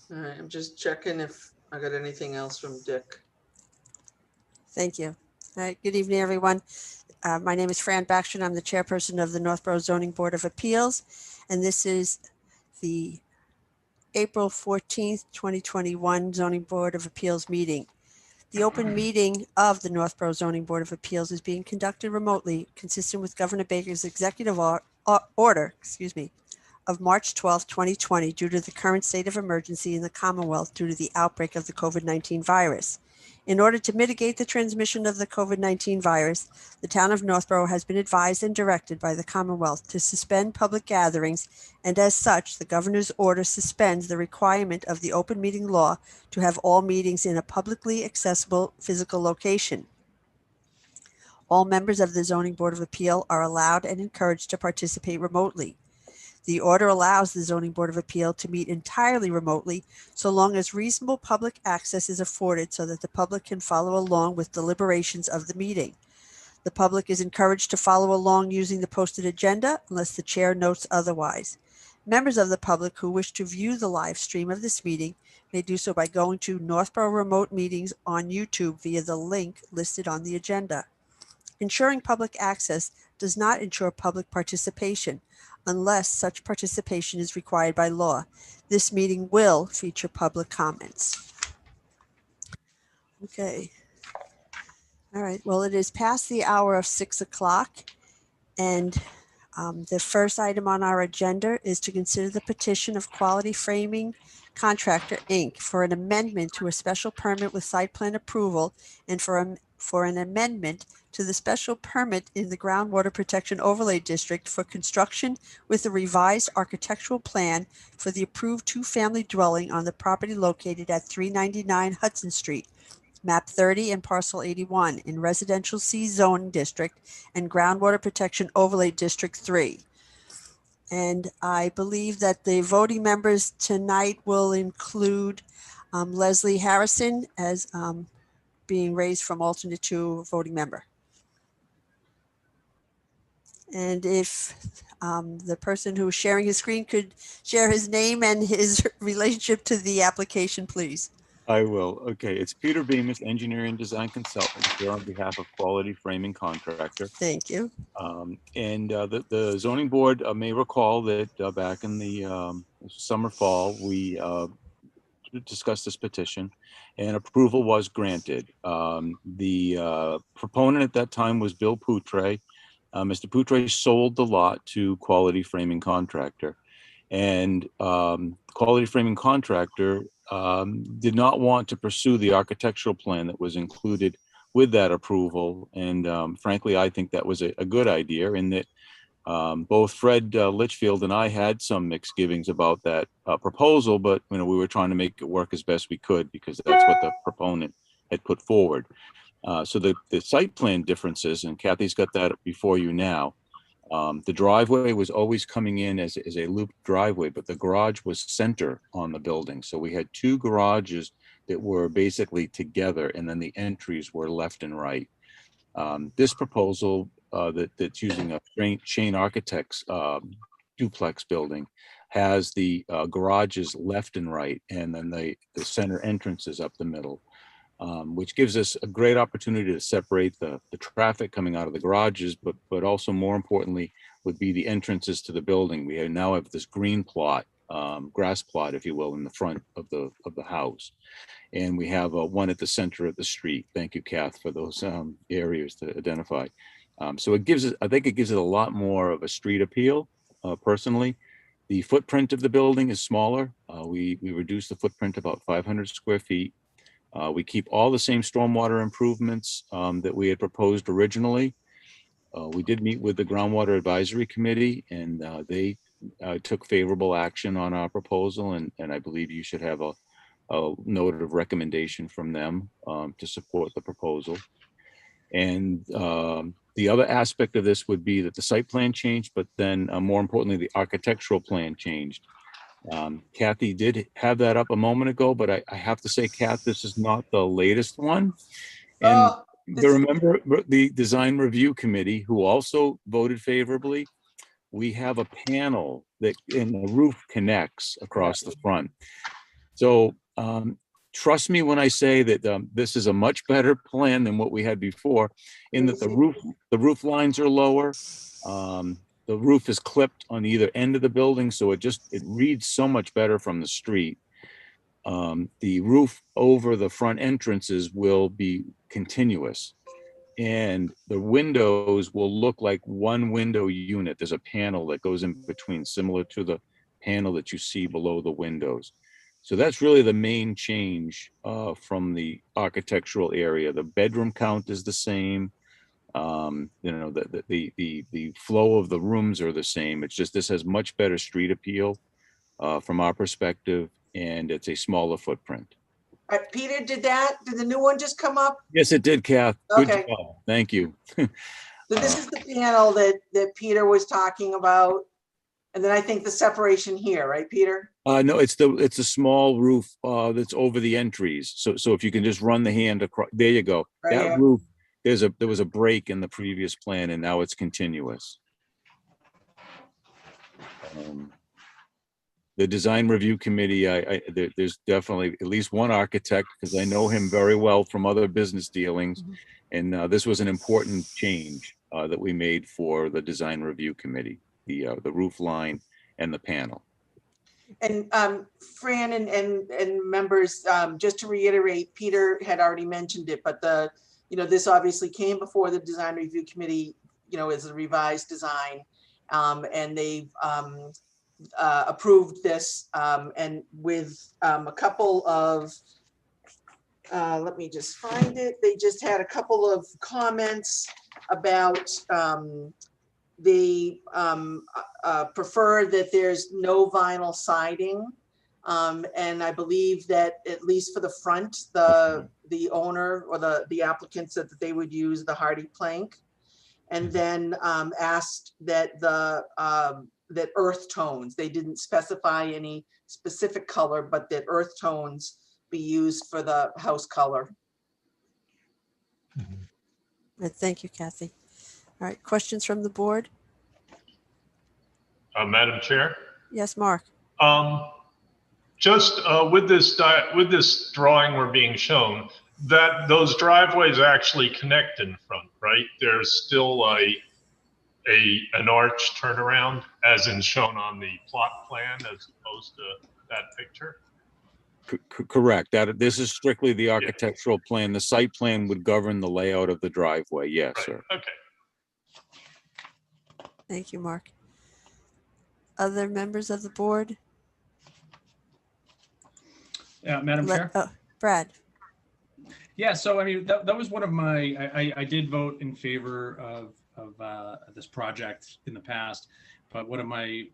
All right, I'm just checking if I got anything else from Dick. Thank you. All right, good evening, everyone. My name is Fran Baxter, and I'm the chairperson of the Northborough Zoning Board of Appeals. And this is the April 14th, 2021 Zoning Board of Appeals meeting. The open meeting of the Northborough Zoning Board of Appeals is being conducted remotely, consistent with Governor Baker's executive order, of March 12, 2020, due to the current state of emergency in the Commonwealth due to the outbreak of the COVID-19 virus. In order to mitigate the transmission of the COVID-19 virus, the town of Northborough has been advised and directed by the Commonwealth to suspend public gatherings, and as such, the governor's order suspends the requirement of the open meeting law to have all meetings in a publicly accessible physical location. All members of the Zoning Board of Appeal are allowed and encouraged to participate remotely. The order allows the Zoning Board of Appeal to meet entirely remotely so long as reasonable public access is afforded so that the public can follow along with deliberations of the meeting. The public is encouraged to follow along using the posted agenda unless the chair notes otherwise. Members of the public who wish to view the live stream of this meeting may do so by going to Northborough Remote Meetings on YouTube via the link listed on the agenda. Ensuring public access does not ensure public participation unless such participation is required by law. This meeting will feature public comments. Okay. All right. Well, it is past the hour of 6 o'clock, and the first item on our agenda is to consider the petition of Quality Framing Contractor, Inc. for an amendment to a special permit with site plan approval and for an amendment to the special permit in the Groundwater Protection Overlay District for construction with a revised architectural plan for the approved two-family dwelling on the property located at 399 Hudson Street, map 30 and parcel 81 in Residential C Zoning District and Groundwater Protection Overlay District 3. And I believe that the voting members tonight will include Leslie Harrison as being raised from alternate to voting member. And if the person who is sharing his screen could share his name and his relationship to the application, please. I will. Okay, it's Peter Bemis, engineering design consultant, here on behalf of Quality Framing Contractor. Thank you. The zoning board may recall that back in the summer, fall, we discussed this petition and approval was granted. The proponent at that time was Bill Poutre. Mr. Poutre sold the lot to Quality Framing Contractor, and Quality Framing Contractor did not want to pursue the architectural plan that was included with that approval. And frankly, I think that was a good idea, in that both Fred Litchfield and I had some misgivings about that proposal, but we were trying to make it work as best we could because that's what the proponent had put forward. So the site plan differences, and Kathy's got that before you now. The driveway was always coming in as a looped driveway, but the garage was center on the building. So we had two garages that were basically together, and then the entries were left and right. This proposal that's using a Shane Architects duplex building has the garages left and right, and then the center entrances up the middle. Which gives us a great opportunity to separate the traffic coming out of the garages, but also more importantly would be the entrances to the building. We now have this green plot, grass plot, if you will, in the front of the house, and we have one at the center of the street. Thank you, Kath, for those areas to identify. So it gives it, I think it gives it a lot more of a street appeal. Personally, the footprint of the building is smaller. We reduced the footprint about 500 square feet. We keep all the same stormwater improvements that we had proposed originally. We did meet with the Groundwater Advisory Committee, and they took favorable action on our proposal, and I believe you should have a note of recommendation from them to support the proposal. And the other aspect of this would be that the site plan changed, but then more importantly, the architectural plan changed. Kathy did have that up a moment ago, but I have to say, Kath, this is not the latest one. And remember the design review committee, who also voted favorably. We have a panel that in the roof connects across the front. So trust me when I say that this is a much better plan than what we had before, in that the roof lines are lower. The roof is clipped on either end of the building, so it reads so much better from the street. The roof over the front entrances will be continuous, and the windows will look like one window unit. There's a panel that goes in between, similar to the panel that you see below the windows. So that's really the main change from the architectural area. The bedroom count is the same. The flow of the rooms are the same. It's just this has much better street appeal from our perspective, and it's a smaller footprint. Peter, did the new one just come up? Yes, it did, Kath. Good Okay. job. Thank you. So this is the panel that Peter was talking about. And then I think the separation here, right, Peter? No, it's a small roof that's over the entries. So if you can just run the hand across, there you go. Right That here. roof, there was a break in the previous plan, and now it's continuous. The design review committee, there's definitely at least one architect, because I know him very well from other business dealings. And this was an important change that we made for the design review committee, the roof line and the panel. And Fran and members, just to reiterate, Peter had already mentioned it, but this obviously came before the design review committee, as a revised design, and they've approved this, and with a couple of, let me just find it. They just had a couple of comments about they prefer that there's no vinyl siding. And I believe that at least for the front, the owner or the applicant said that they would use the hardy plank. And then asked that that earth tones, they didn't specify any specific color, but that earth tones be used for the house color. Thank you, Kathy. All right, questions from the board? Madam Chair, Yes, Mark. just with this drawing we're being shown, that those driveways actually connect in front, right? There's still an arch turnaround, as in shown on the plot plan, as opposed to that picture. Correct. This is strictly the architectural plan. The site plan would govern the layout of the driveway. Yes, Right. sir. Okay. Thank you, Mark. Other members of the board? Yeah, Madam Chair. Brad. Yeah, so I mean, that was one of my, I did vote in favor of this project in the past, but one of my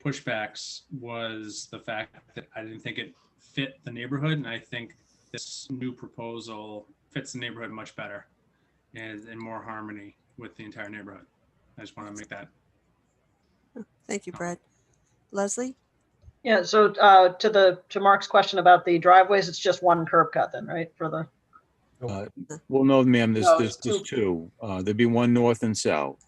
pushbacks was the fact that I didn't think it fit the neighborhood, and I think this new proposal fits the neighborhood much better and in more harmony with the entire neighborhood. I just want to make that. Thank you, Brad. Leslie? Yeah, so to Mark's question about the driveways, it's just one curb cut then, right, for the? Well, no, ma'am, No, there's it's two. There'd be one north and south.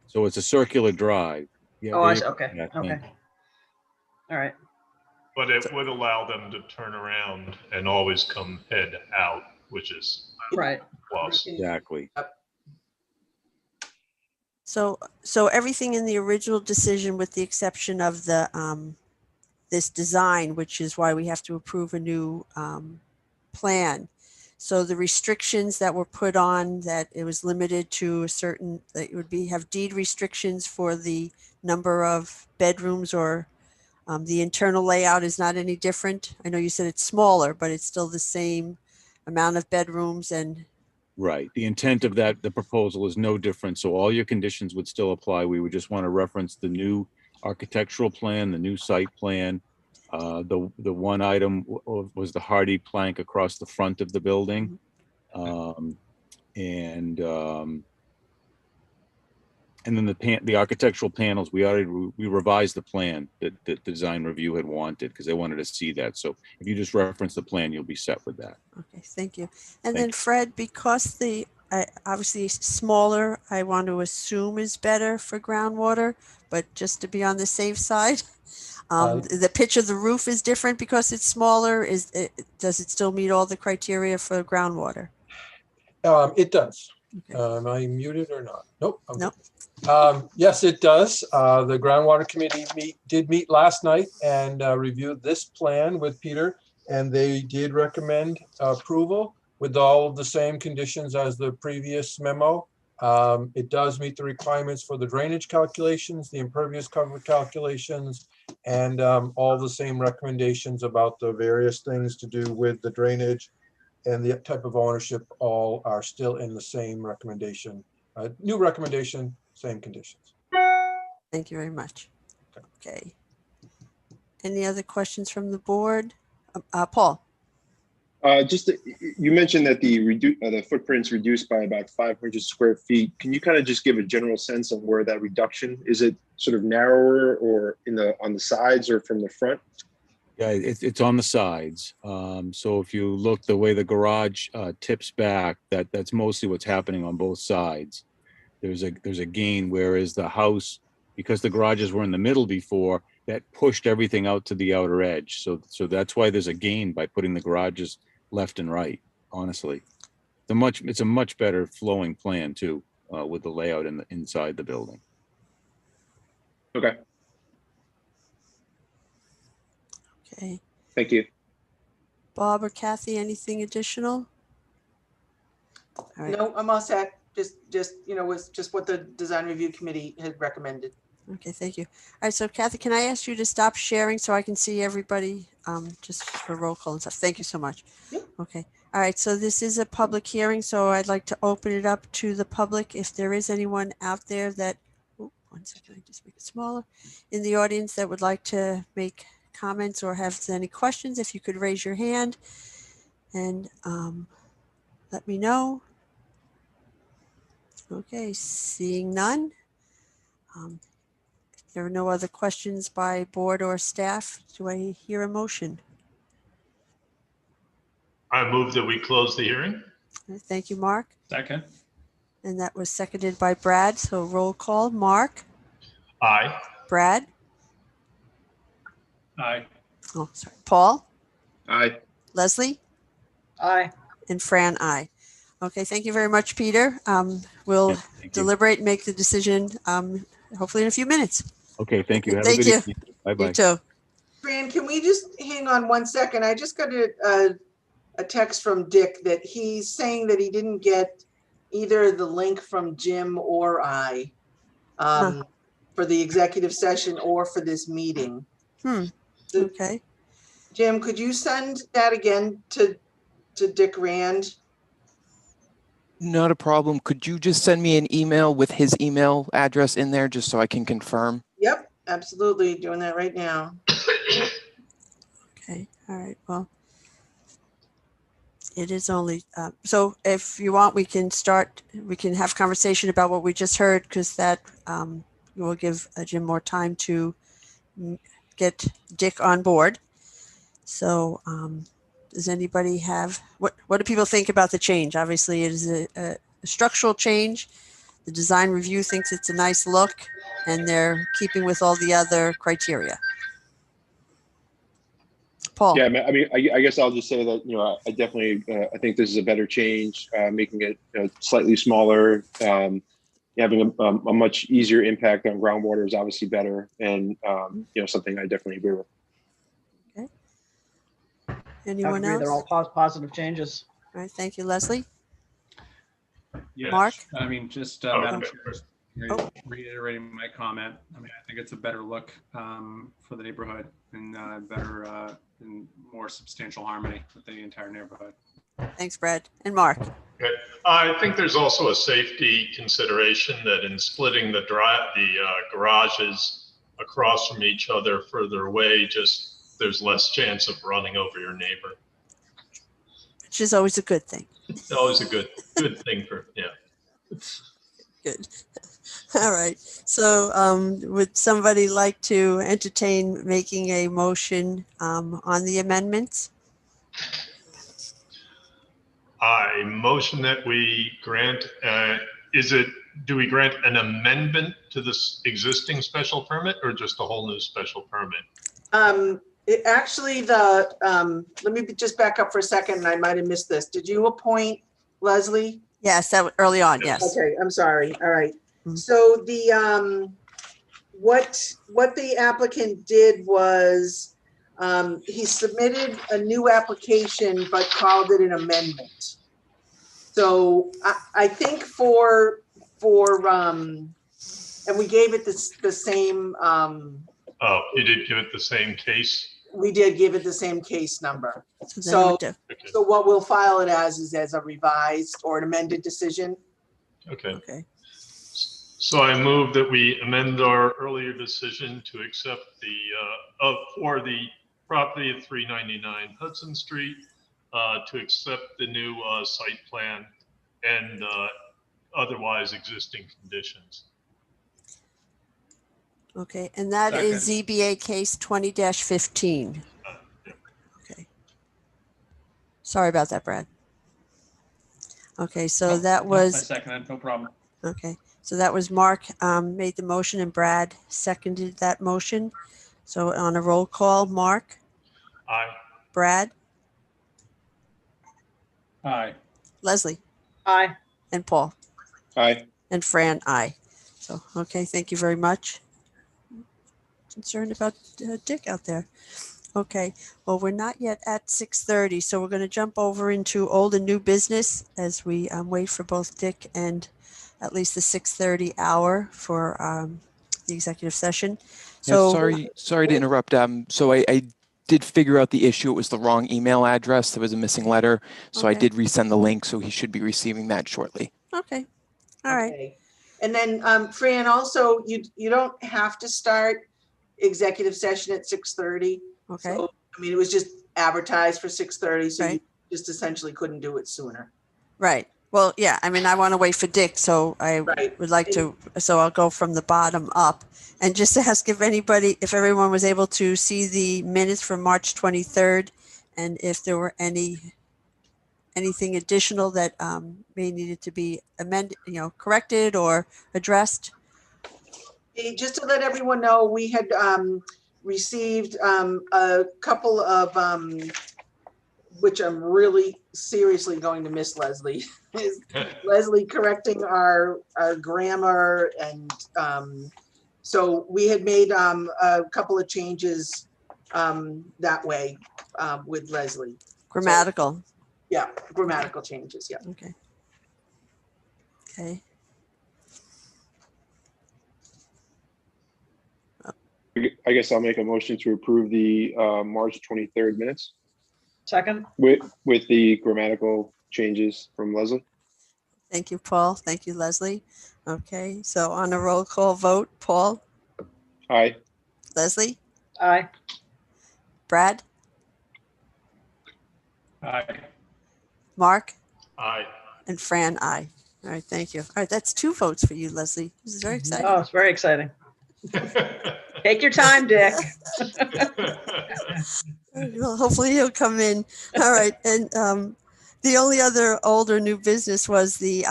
So it's a circular drive. Yeah, Oh, I there see, you go. okay, Yeah, thank okay. you. All right, But it would allow them to turn around and always come head out, which is right. plus. Exactly. So everything in the original decision, with the exception of the this design, which is why we have to approve a new plan. So the restrictions that were put on, that it was limited to a certain, that it would have deed restrictions for the number of bedrooms, or the internal layout is not any different. I know you said it's smaller, but it's still the same amount of bedrooms. And Right. The intent of the proposal is no different. So all your conditions would still apply. We would just want to reference the new architectural plan, the new site plan. The one item was the hardy plank across the front of the building. And then the architectural panels, we revised the plan that the design review had wanted, because they wanted to see that. So if you just reference the plan, you'll be set with that. okay, thank you. And then Fred, because the obviously smaller, I want to assume is better for groundwater, but just to be on the safe side. The pitch of the roof is different because it's smaller. Does it still meet all the criteria for groundwater? It does. Okay. Am I muted or not? Nope. I'm Nope. good. Yes, it does. The groundwater committee did meet last night and reviewed this plan with Peter, and they did recommend approval with all of the same conditions as the previous memo. It does meet the requirements for the drainage calculations, the impervious cover calculations, and all the same recommendations about the various things to do with the drainage and the type of ownership. All are still in the same recommendation. New recommendation, same conditions. Thank you very much. Okay. Any other questions from the board? Paul? You mentioned that the footprint's reduced by about 500 square feet. Can you kind of just give a general sense of where that reduction is? It sort of narrower or on the sides or from the front? Yeah, it's on the sides. So if you look the way the garage tips back, that's mostly what's happening on both sides. There's a gain, whereas the house, because the garages were in the middle before, that pushed everything out to the outer edge. So that's why there's a gain by putting the garages left and right. Honestly, it's a much better flowing plan too, with the layout inside the building. Okay. Okay. Thank you. Bob or Kathy, anything additional? All right. No, I'm all set. Just, was just what the design review committee had recommended. Okay, thank you. All right, so Kathy, can I ask you to stop sharing so I can see everybody, just for roll call and stuff? Thank you so much. Yep. Okay. All right, so this is a public hearing, so I'd like to open it up to the public. If there is anyone out there that, one second, I just make it smaller, in the audience that would like to make comments or have any questions, if you could raise your hand and let me know. Okay, seeing none. If there are no other questions by board or staff, do I hear a motion? I move that we close the hearing. Thank you, Mark. Second. And that was seconded by Brad. So roll call. Mark, Aye. Brad, Aye. oh, sorry, Paul, Aye. Leslie, Aye. and Fran, aye. Okay, thank you very much, Peter. We'll Yeah, thank you. deliberate and make the decision, hopefully in a few minutes. Okay, thank you. Have Thank a good you. evening. Bye-bye. You too. Fran, can we just hang on one second? I just got a text from Dick that he's saying that he didn't get either the link from Jim or I for the executive session or for this meeting. Okay. Jim, could you send that again to Dick Rand? Not a problem. Could you just send me an email with his email address in there just so I can confirm? Yep, absolutely. Doing that right now. Okay. All right. Well, it is only, so if you want, we can have conversation about what we just heard, because that will give Jim more time to get Dick on board. So does anybody have, what do people think about the change? Obviously, it is a structural change. The design review thinks it's a nice look, and they're keeping with all the other criteria. Paul? Yeah, I mean, I guess I'll just say that, I definitely, I think this is a better change, making it slightly smaller, having a much easier impact on groundwater is obviously better, and, something I definitely agree with. Okay. Anyone else? They're all positive changes. All right, thank you, Leslie. Yes. Mark? I mean, just Oh, Madam okay. Chair, reiterating my comment. I mean, I think it's a better look for the neighborhood and better and more substantial harmony with the entire neighborhood. Thanks, Brad. And Mark? Okay. I think there's also a safety consideration that in splitting the garages across from each other further away, there's less chance of running over your neighbor. Which is always a good thing. It's always a good thing Good. All right. So would somebody like to entertain making a motion on the amendments? I motion that we grant, do we grant an amendment to this existing special permit or just a whole new special permit? Actually, let me just back up for a second, and I might have missed this. Did you appoint Leslie? Yes, that early on, yes. Okay, I'm sorry. All right. Mhm. So what the applicant did was, he submitted a new application, but called it an amendment. So I think and we gave it the same, Oh, you did give it the same case? we did give it the same case number. So then So- we do- Okay. So what we'll file it as is as a revised or an amended decision. Okay. Okay, So I move that we amend our earlier decision to accept for the property at 399 Hudson Street, to accept the new site plan and otherwise existing conditions. okay, and that is ZBA case 20-15. Yeah. Okay. Sorry about that, Brad. Okay, so that I was, second it, no problem. okay, so that was Mark made the motion and Brad seconded that motion. So on a roll call, Mark, Aye. Brad, Aye. Leslie, Aye. and Paul, Aye. and Fran, aye. So, okay, thank you very much. Concerned about Dick out there. Okay, well, we're not yet at 6:30, so we're going to jump over into old and new business as we wait for both Dick and at least the 6:30 hour for the executive session. Yeah, So, sorry to interrupt. So I did figure out the issue. It was the wrong email address. There was a missing letter. So I Okay. did resend the link, so he should be receiving that shortly. okay, all right, Okay. And then, Fran, also, you don't have to start executive session at 6:30. okay, So, I mean, it was just advertised for 6:30, so you Right. just essentially couldn't do it sooner. right. Well, yeah, I mean, I want to wait for Dick, so I Right. would like to, so I'll go from the bottom up. And just to ask if everyone was able to see the minutes from March 23rd, and if there were anything additional that may needed to be amended, corrected or addressed. Hey, just to let everyone know, we had received a couple of, which I'm really seriously going to miss Leslie. is Leslie correcting our grammar, and so we had made a couple of changes that way with Leslie. Grammatical, Yeah, grammatical changes, yeah. okay. Okay, I guess I'll make a motion to approve the March 23rd minutes Second? with the grammatical changes from Leslie. thank you, Paul. Thank you, Leslie. Okay, so on a roll call vote, Paul, Aye. Leslie, Aye. Brad, Aye. Mark, Aye. and Fran, aye. All right, thank you. All right, that's 2 votes for you, Leslie. This is very exciting. Oh, it's very exciting. Take your time, Dick. Well, hopefully he'll come in. All right, and the only other old or new business was to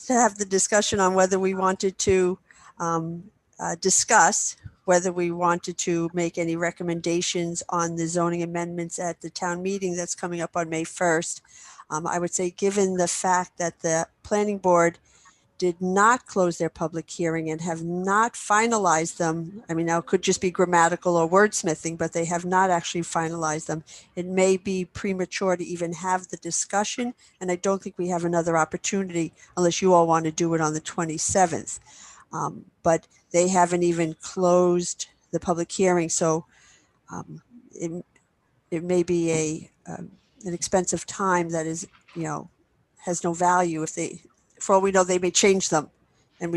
have the discussion on whether we wanted to discuss whether we wanted to make any recommendations on the zoning amendments at the town meeting that's coming up on May 1st. I would say, given the fact that the planning board did not close their public hearing and have not finalized them. I mean, now it could just be grammatical or wordsmithing, but they have not actually finalized them. It may be premature to even have the discussion, and I don't think we have another opportunity unless you all want to do it on the 27th. But they haven't even closed the public hearing, so it may be an expensive time that is, has no value if they. For all we know, they may change them, and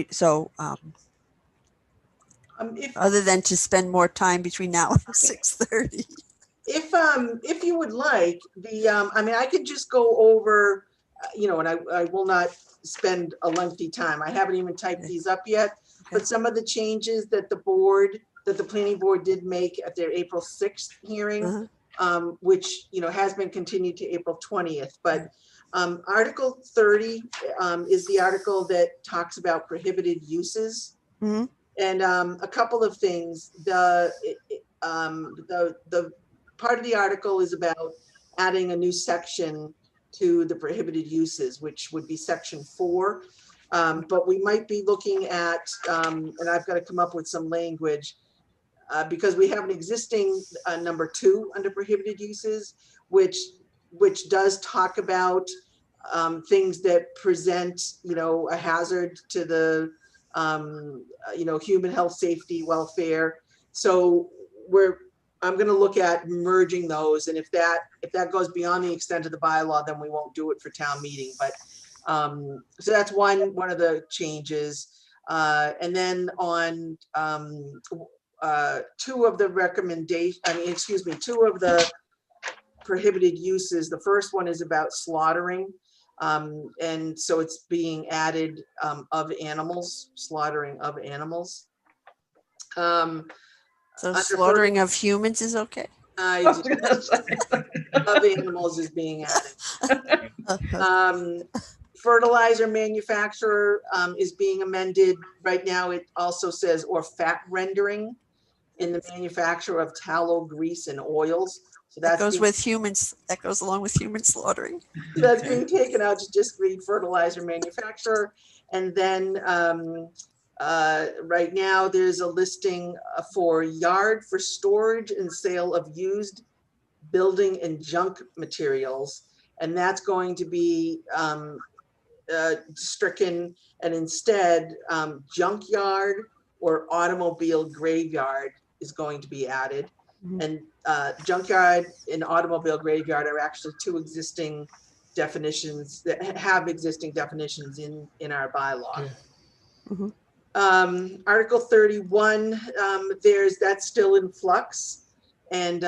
other than to spend more time between now and 6:30. If you would like, I mean, I could just go over, and I will not spend a lengthy time. I haven't even typed these up yet, but some of the changes that the planning board did make at their April 6th hearing, which, has been continued to April 20th. But Article 30 is the article that talks about prohibited uses. Mhm. And a couple of things. The part of the article is about adding a new section to the prohibited uses, which would be section 4. But we might be looking at, and I've got to come up with some language, because we have an existing number 2 under prohibited uses, which does talk about things that present, a hazard to the, human health, safety, welfare. So I'm going to look at merging those, and if that goes beyond the extent of the bylaw, then we won't do it for town meeting. But so that's one of the changes. And then on 2 of the two of the prohibited uses. The first one is about slaughtering. And so it's being added of animals, slaughtering of animals. So Under slaughtering of humans is okay. I was gonna say. Of animals is being added. Fertilizer manufacturer is being amended. Right now, it also says, or fat rendering in the manufacture of tallow, grease, and oils. So That that's goes being, with humans. That goes along with human slaughtering. that's being taken out to just read fertilizer manufacturer. And then right now, there's a listing for yard for storage and sale of used building and junk materials. And that's going to be stricken, and instead junkyard or automobile graveyard is going to be added. Mhm. And junkyard and automobile graveyard are actually 2 existing definitions that have existing definitions in our bylaw. Yeah. Mhm. Article 31, that's still in flux. And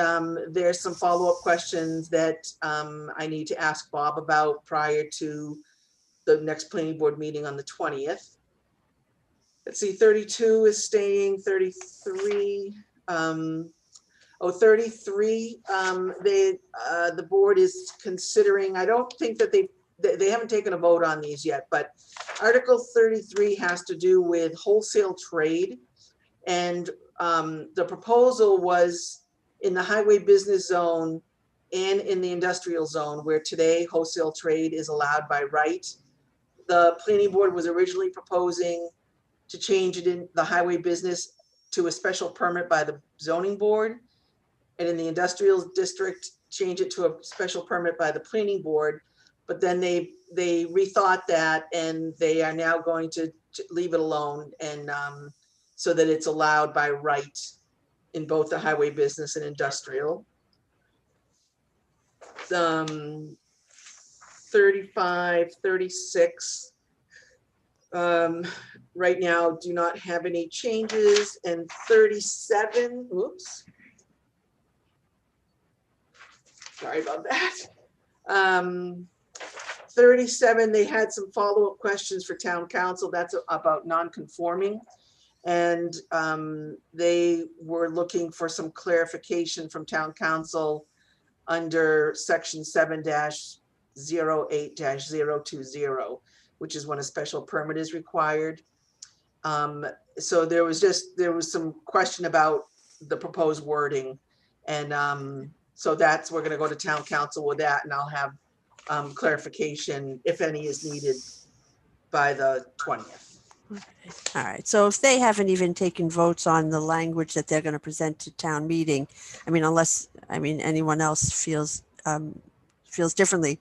there's some follow-up questions that I need to ask Bob about prior to the next planning board meeting on the 20th. Let's see, 32 is staying, 33. 33, the board is considering, I don't think that they haven't taken a vote on these yet, but Article 33 has to do with wholesale trade. And the proposal was in the highway business zone and in the industrial zone, where today wholesale trade is allowed by right. The planning board was originally proposing to change it in the highway business to a special permit by the zoning board. And in the industrial district, change it to a special permit by the planning board. But then they rethought that, and they are now going to leave it alone, and so that it's allowed by right in both the highway business and industrial. 35, 36. Right now do not have any changes, and 37, whoops. Sorry about that. 37, they had some follow-up questions for town council. That's about non-conforming. And they were looking for some clarification from town council under section 7-08-020, which is when a special permit is required. So there was some question about the proposed wording. And so we're gonna go to town council with that, and I'll have clarification, if any is needed, by the 20th. All right, so if they haven't even taken votes on the language that they're going to present to town meeting, unless anyone else feels differently,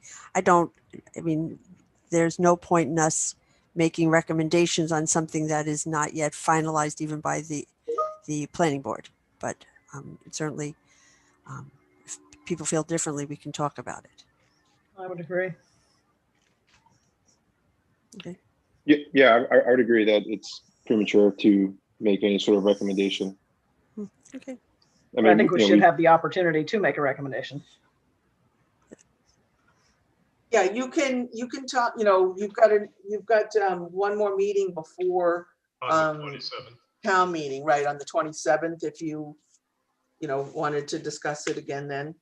there's no point in us making recommendations on something that is not yet finalized even by the planning board. But certainly, if people feel differently, we can talk about it. I would agree. Okay. Yeah, I would agree that it's premature to make any sort of recommendation. Okay. I think we should have the opportunity to make a recommendation. Yeah, you can talk, you've got one more meeting before On the 27th. town meeting, right, on the 27th, if you wanted to discuss it again then.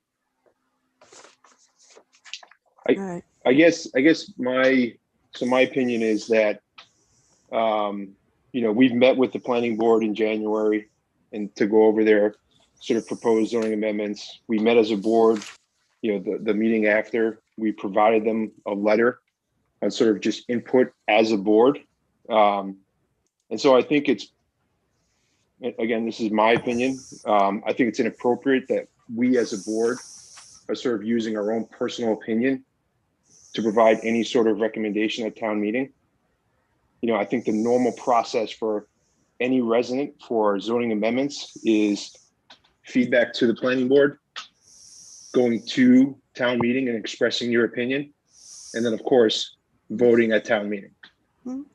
All right. I guess my opinion is that, we've met with the planning board in January and to go over their sort of proposed zoning amendments. We met as a board, the meeting after, we provided them a letter on sort of just input as a board. And so I think it's, again, this is my opinion. I think it's inappropriate that we as a board are sort of using our own personal opinion to provide any sort of recommendation at town meeting. I think the normal process for any resident for zoning amendments is feedback to the planning board, going to town meeting and expressing your opinion, and then of course, voting at town meeting. Mhm.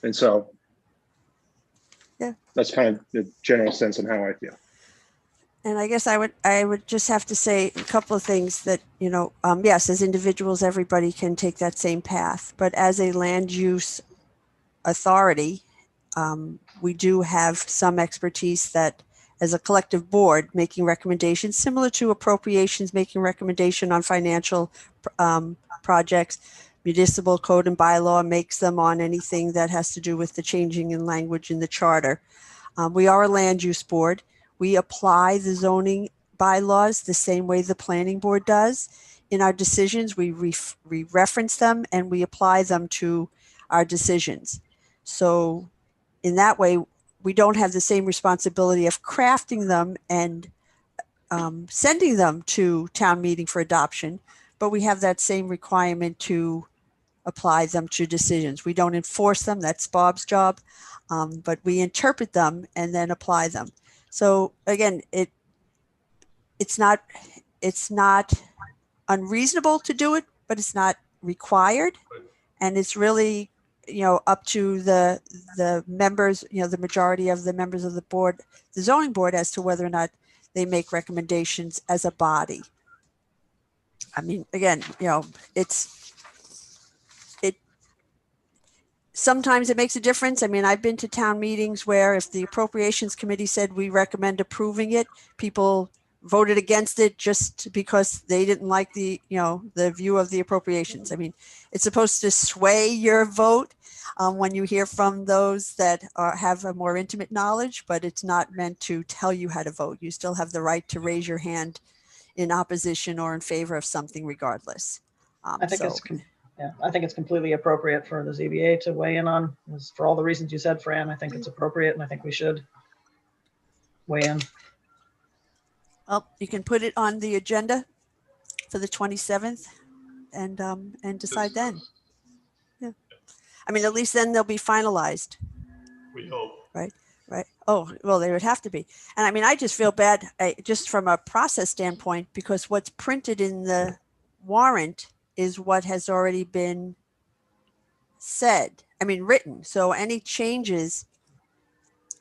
And so Yeah. that's kind of the general sense on how I feel. And I guess I would just have to say a couple of things that, yes, as individuals, everybody can take that same path, but as a land use authority, we do have some expertise that as a collective board making recommendations similar to appropriations, making recommendation on financial projects, municipal code and bylaw makes them on anything that has to do with the changing in language in the charter. We are a land use board. We apply the zoning bylaws the same way the planning board does. In our decisions, we reference them and we apply them to our decisions. So in that way, we don't have the same responsibility of crafting them and sending them to town meeting for adoption, but we have that same requirement to apply them to decisions. We don't enforce them, that's Bob's job, but we interpret them and then apply them. So again, it's not unreasonable to do it, but it's not required. And it's really, up to the members, the majority of the members of the board, the zoning board, as to whether or not they make recommendations as a body. I mean, again, sometimes it makes a difference. I mean, I've been to town meetings where if the appropriations committee said we recommend approving it, people voted against it just because they didn't like the view of the appropriations. I mean, it's supposed to sway your vote when you hear from those that have a more intimate knowledge, but it's not meant to tell you how to vote. You still have the right to raise your hand in opposition or in favor of something regardless. I think it's completely appropriate for the ZBA to weigh in on, for all the reasons you said, Fran. I think it's appropriate, and I think we should weigh in. Well, you can put it on the agenda for the 27th and decide then. Yeah. I mean, at least then they'll be finalized. We hope. Right. Oh, well, they would have to be. And I mean, I just feel bad just from a process standpoint, because what's printed in the warrant is what has already been said. I mean, written. So any changes,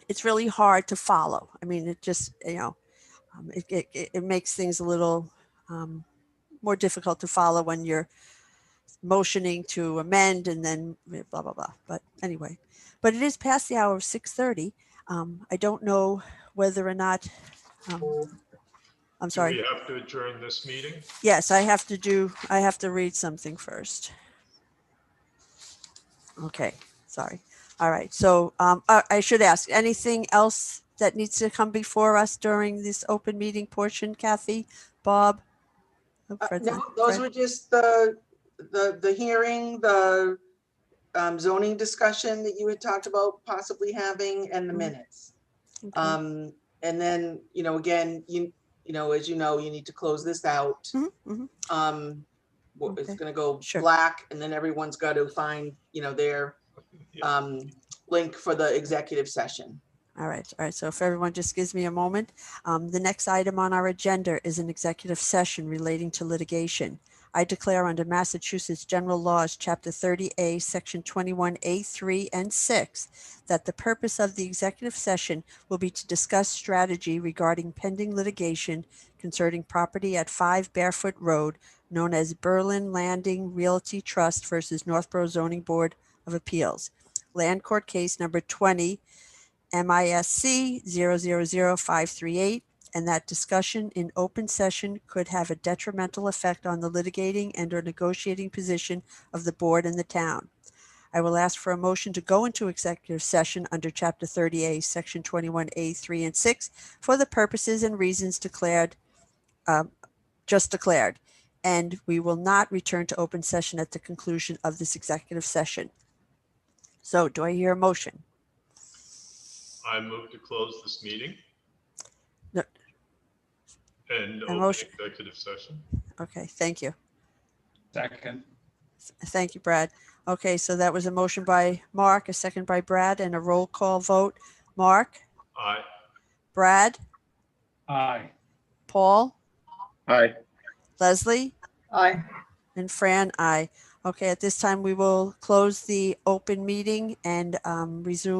it's really hard to follow. I mean, it just, it makes things a little more difficult to follow when you're motioning to amend and then blah, blah, blah. But anyway, but it is past the hour of 6:30. I don't know whether or not, I'm sorry. Do we have to adjourn this meeting? Yes, I have to read something first. Okay, sorry. All right, so I should ask, anything else that needs to come before us during this open meeting portion, Kathy, Bob? No, those were just the hearing, the zoning discussion that you had talked about possibly having, and the minutes. Okay. And then, again, as you know, you need to close this out. Mhm, mhm. It's going to go Sure. black, and then everyone's got to find, their link for the executive session. All right. So if everyone just gives me a moment, the next item on our agenda is an executive session relating to litigation. I declare under Massachusetts General Laws, Chapter 30A, Section 21A, 3 and 6, that the purpose of the executive session will be to discuss strategy regarding pending litigation concerning property at 5 Barefoot Road, known as Berlin Landing Realty Trust versus Northborough Zoning Board of Appeals. Land Court Case number 20, MISC 000538, and that discussion in open session could have a detrimental effect on the litigating and or negotiating position of the board and the town. I will ask for a motion to go into executive session under Chapter 30A, Section 21A, 3 and 6 for the purposes and reasons declared, just declared. And we will not return to open session at the conclusion of this executive session. So do I hear a motion? I move to close this meeting. No. And A open motion. executive session. Okay, thank you. Second. Thank you, Brad. Okay, so that was a motion by Mark, a second by Brad, and a roll call vote. Mark, Aye. Brad, Aye. Paul, Aye. Leslie, Aye. and Fran, aye. Okay, at this time, we will close the open meeting and resume